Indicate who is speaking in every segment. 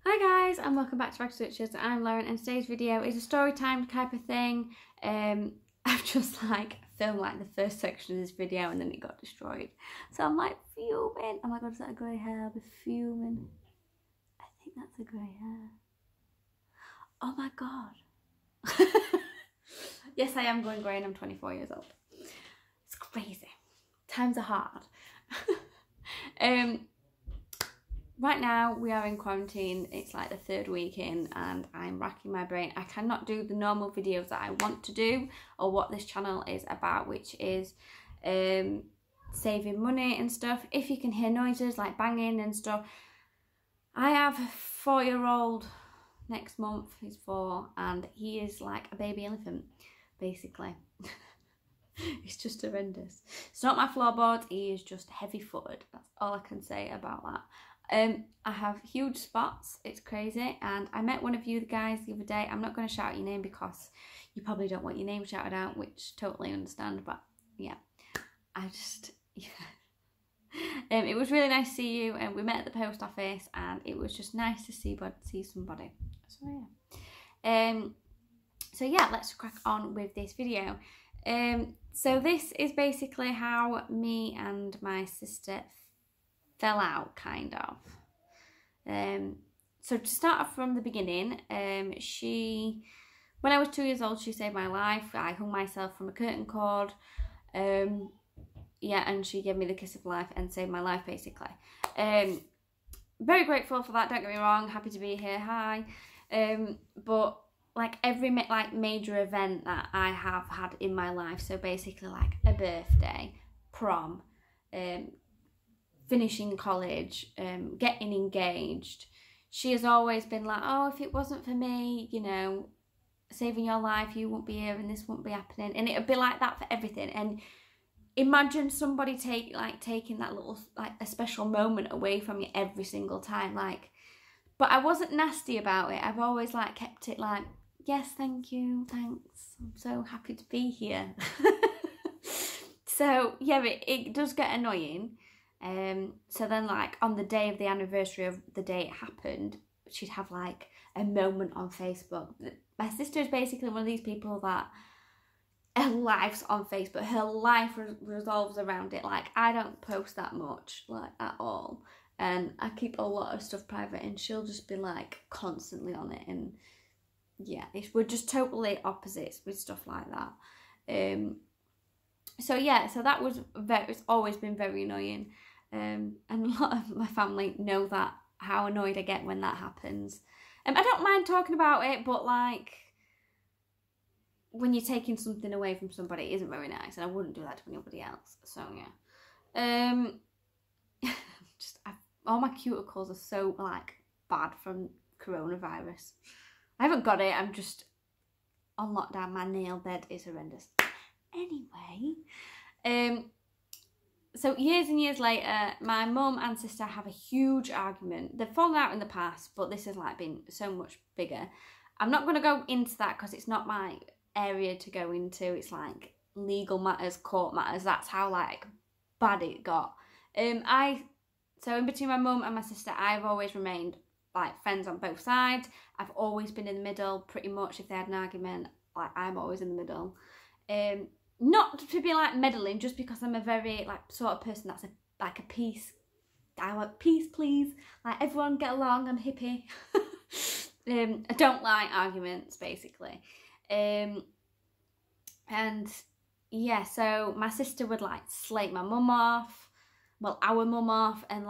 Speaker 1: Hi guys, and welcome back to Rag Switches. I'm Lauren, and today's video is a story time type of thing. I've just filmed the first section of this video and then it got destroyed. So I'm fuming. Oh my god, is that a grey hair? I'll be fuming. I think that's a grey hair. Oh my god. Yes, I am going grey and I'm 24 years old. It's crazy. Times are hard. Right now we are in quarantine. It's the third week in and I'm racking my brain. I cannot do the normal videos that I want to do or what this channel is about, which is saving money and stuff. If you can hear noises like banging and stuff, I have a 4-year-old next month. He's 4 and he is like a baby elephant basically. It's just horrendous. It's not my floorboard, he is just heavy footed. That's all I can say about that. I have huge spots, it's crazy, and I met one of you guys the other day. I'm not going to shout your name because you probably don't want your name shouted out, which totally understand, but yeah, it was really nice to see you, and we met at the post office and it was just nice to see somebody. So yeah, let's crack on with this video. So this is basically how me and my sister fell out, kind of. So to start off from the beginning, when I was 2 years old, she saved my life. I hung myself from a curtain cord. Yeah, and she gave me the kiss of life and saved my life, basically. Very grateful for that, don't get me wrong. Happy to be here, hi. But every major event that I have had in my life, so basically a birthday, prom, finishing college, getting engaged, she has always been like, oh, if it wasn't for me, you know, saving your life, you won't be here and this won't be happening. And it would be like that for everything. And imagine somebody taking that little a special moment away from you every single time. But I wasn't nasty about it. I've always kept it yes, thank you, thanks, I'm so happy to be here. So yeah, it does get annoying. So then on the day of the anniversary of the day it happened, she'd have a moment on Facebook. My sister is basically one of these people that her life's on Facebook. Her life revolves around it. I don't post that much at all, and I keep a lot of stuff private, and she'll just be constantly on it. And yeah, we're just totally opposites with stuff like that. So yeah, so that was it's always been very annoying. And a lot of my family know how annoyed I get when that happens. I don't mind talking about it, but when you're taking something away from somebody, it isn't very nice, and I wouldn't do that to anybody else. So yeah, all my cuticles are so bad from coronavirus. I haven't got it. I'm just on lockdown. My nail bed is horrendous. Anyway, so years and years later, my mum and sister have a huge argument. They've fallen out in the past, but this has been so much bigger. I'm not going to go into that because it's not my area to go into. It's legal matters, court matters. That's how bad it got. So in between my mum and my sister, I've always remained friends on both sides. I've always been in the middle, pretty much. If they had an argument, I'm always in the middle. Not to be meddling, just because I'm a very sort of person that's a peace. I want peace, please. Everyone get along. I'm hippie. I don't like arguments, basically. And yeah, so my sister would slate my mum off, well, our mum off, and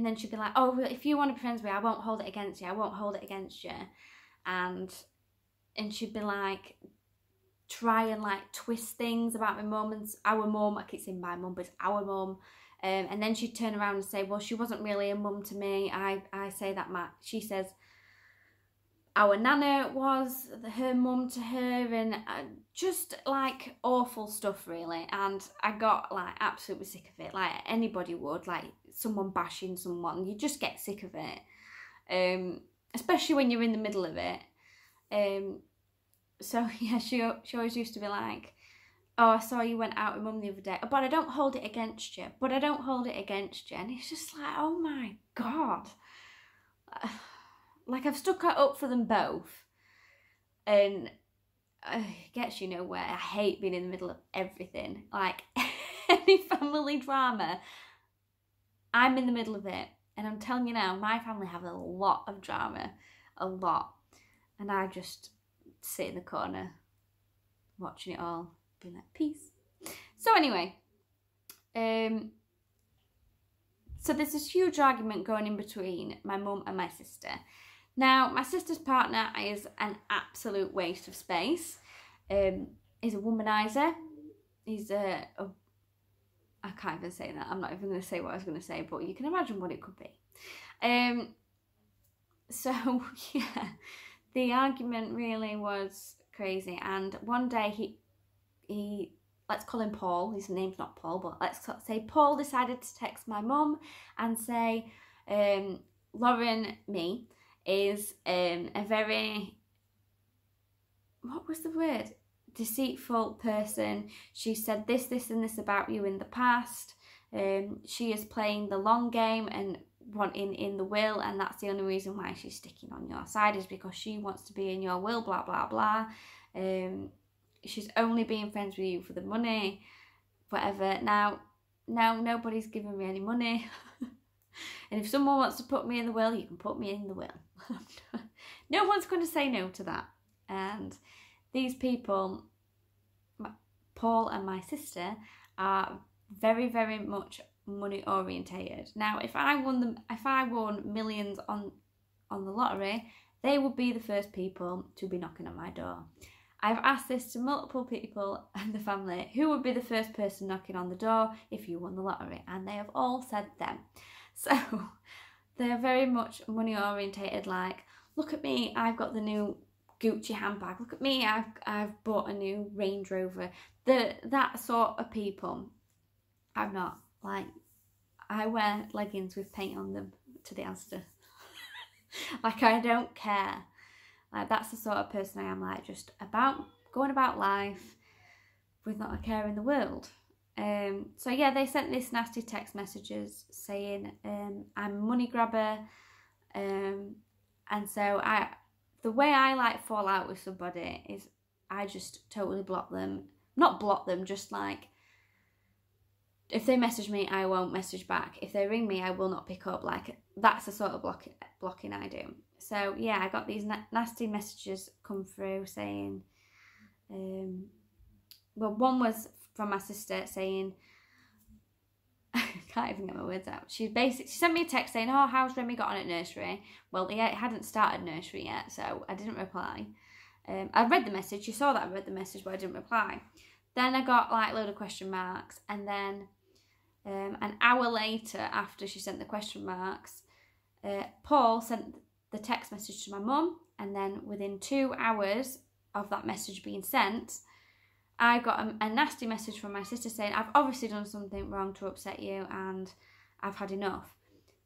Speaker 1: then she'd be like, oh, well, if you want to be friends with me, I won't hold it against you. I won't hold it against you. And she'd be try and twist things about my mum and our mum. I keep saying my mum, but it's our mum. And then she'd turn around and say, well, she wasn't really a mum to me. I say that she says our nana was her mum to her, and just awful stuff really. And I got absolutely sick of it, anybody would, someone bashing someone. You just get sick of it, especially when you're in the middle of it. So yeah, she always used to be oh, I saw you went out with mum the other day, but I don't hold it against you, but I don't hold it against you. And it's just oh my god. like, I've stuck it up for them both, and it gets you nowhere. I hate being in the middle of everything. Like, any family drama, I'm in the middle of it. And I'm telling you now, my family have a lot of drama, a lot. And I just sit in the corner watching it all, being like, peace. So anyway, so there's this huge argument going in between my mum and my sister. Now, my sister's partner is an absolute waste of space. He's a womanizer. He's I can't even say that. I'm not even going to say what I was going to say, but you can imagine what it could be. So, yeah, the argument really was crazy. And one day he let's call him Paul. His name's not Paul, but let's say Paul decided to text my mum and say, Lauren, me, is a very, what was the word? Deceitful person. She said this, this and this about you in the past. She is playing the long game and wanting in the will, and that's the only reason why she's sticking on your side is because she wants to be in your will, blah, blah, blah. She's only being friends with you for the money, whatever. Now nobody's giving me any money. And if someone wants to put me in the will, you can put me in the will. No one's going to say no to that. And these people, Paul and my sister, are very, very much money orientated. Now, if I won millions on the lottery, they would be the first people to be knocking on my door. I've asked this to multiple people in the family, who would be the first person knocking on the door if you won the lottery, and they have all said them. So they're very much money orientated, like, look at me, I've got the new Gucci handbag, look at me, I've bought a new Range Rover. That sort of people. I'm not. Like, I wear leggings with paint on them to the Asda. Like, I don't care. Like, that's the sort of person I am, like, just going about life with not a care in the world. So yeah, they sent this nasty text messages saying I'm a money grabber, and so the way I like fall out with somebody is I just totally block them. Not block them, just like, if they message me, I won't message back. If they ring me, I will not pick up. Like, that's the sort of blocking I do. So yeah, I got these nasty messages come through saying, well, one was from my sister saying, I can't even get my words out. She sent me a text saying, oh, how's Remy got on at nursery? Well, it hadn't started nursery yet, so I didn't reply. I read the message. She saw that I read the message, but I didn't reply. Then I got like a load of question marks, and then an hour later, after she sent the question marks, Paul sent the text message to my mum, and then within 2 hours of that message being sent, I got a nasty message from my sister saying, I've obviously done something wrong to upset you and I've had enough.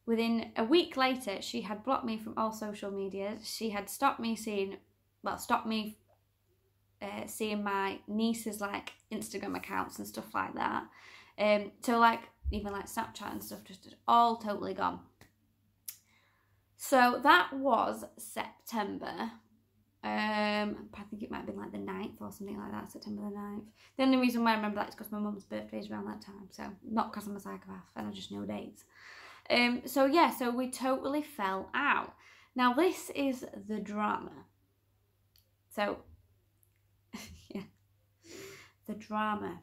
Speaker 1: Within a week later, she had blocked me from all social media. She had stopped me seeing my niece's like Instagram accounts and stuff like that. So like even like Snapchat and stuff, just all totally gone. So that was September. I think it might have been like the 9th or something like that, September the 9th. The only reason why I remember that is because my mum's birthday is around that time, so not because I'm a psychopath and I just know dates. So yeah, so we totally fell out. Now this is the drama. So, yeah, the drama.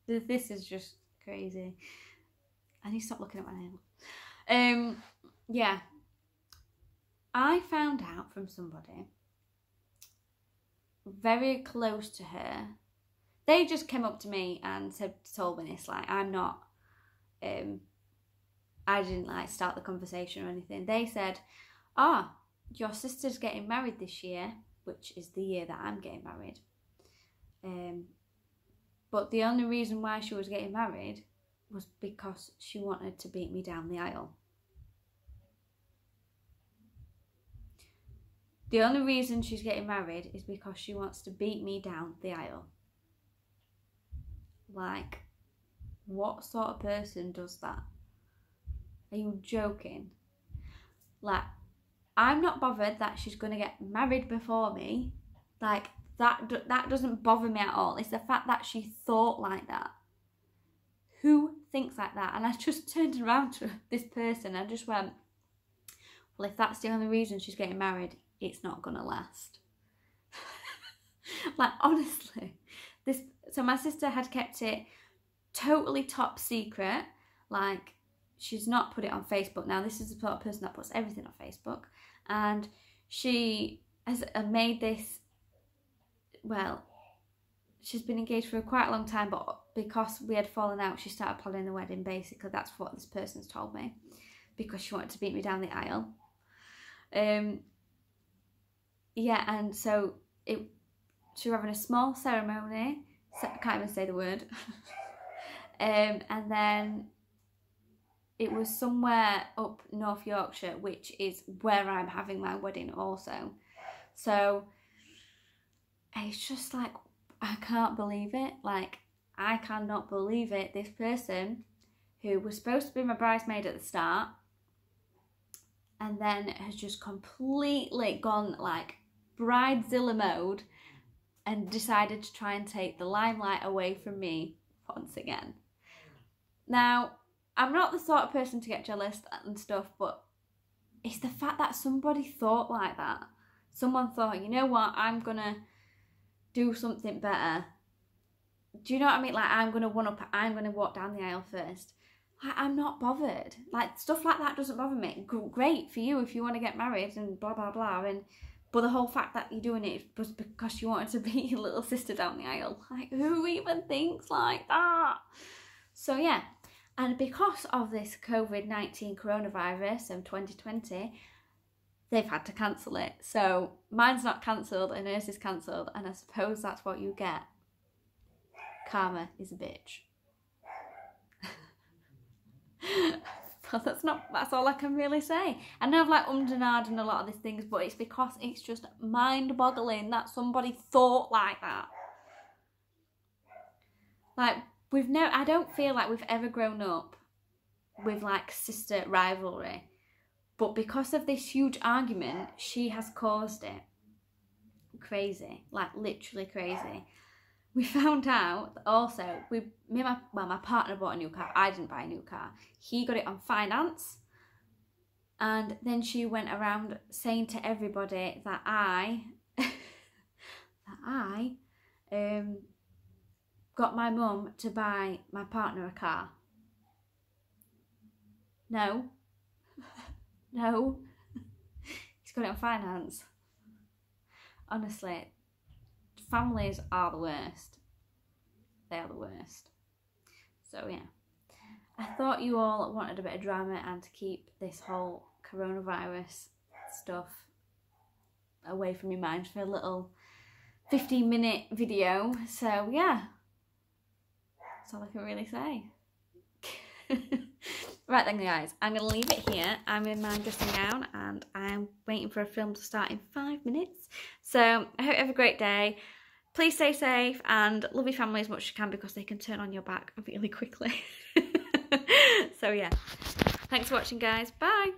Speaker 1: This is just crazy. I need to stop looking at my nails. Yeah. I found out from somebody very close to her. They just came up to me and told me this, like, I'm not, I didn't like start the conversation or anything. They said, your sister's getting married this year, which is the year that I'm getting married. But the only reason why she was getting married was because she wanted to beat me down the aisle. The only reason she's getting married is because she wants to beat me down the aisle. Like, what sort of person does that? Are you joking? Like, I'm not bothered that she's going to get married before me. Like, that doesn't bother me at all. It's the fact that she thought like that. Who thinks like that? And I just turned around to this person. I just went, well, if that's the only reason she's getting married, it's not going to last. Like, honestly. So my sister had kept it totally top secret. Like, she's not put it on Facebook. Now, this is the sort of person that puts everything on Facebook. And she has made this, well, she's been engaged for quite a long time, but because we had fallen out, she started planning the wedding, basically. That's what this person's told me. Because she wanted to beat me down the aisle. Yeah, and so she was having a small ceremony. I can't even say the word. And then it was somewhere up North Yorkshire, which is where I'm having my wedding also. So it's just like, I can't believe it. Like, I cannot believe it. This person who was supposed to be my bridesmaid at the start and then has just completely gone like bridezilla mode and decided to try and take the limelight away from me once again. Now, I'm not the sort of person to get jealous and stuff, but it's the fact that somebody thought like that. Someone thought, you know what, I'm going to do something better. Do you know what I mean? Like, I'm going to I'm going to walk down the aisle first. Like, I'm not bothered. Like, stuff like that doesn't bother me. Great for you if you want to get married and blah, blah, blah. But the whole fact that you're doing it was because you wanted to beat your little sister down the aisle. Like, who even thinks like that? So, yeah. And because of this COVID-19 coronavirus of 2020, they've had to cancel it. So mine's not cancelled and hers is cancelled. And I suppose that's what you get. Karma is a bitch. But that's all I can really say. I know I've like and ahed and a lot of these things, but it's because it's just mind-boggling that somebody thought like that. Like, I don't feel like we've ever grown up with like sister rivalry, but because of this huge argument, she has caused it. Crazy, like literally crazy. We found out also, my partner bought a new car. I didn't buy a new car. He got it on finance. And then she went around saying to everybody that I got my mum to buy my partner a car. No. No. He's got it on finance. Honestly, families are the worst. They are the worst. So yeah, I thought you all wanted a bit of drama and to keep this whole coronavirus stuff away from your mind for a little 15-minute video. So yeah, that's all I can really say. Right then guys, I'm going to leave it here. I'm in my dressing gown and I'm waiting for a film to start in 5 minutes. So I hope you have a great day. Please stay safe and love your family as much as you can because they can turn on your back really quickly. So yeah, thanks for watching guys. Bye.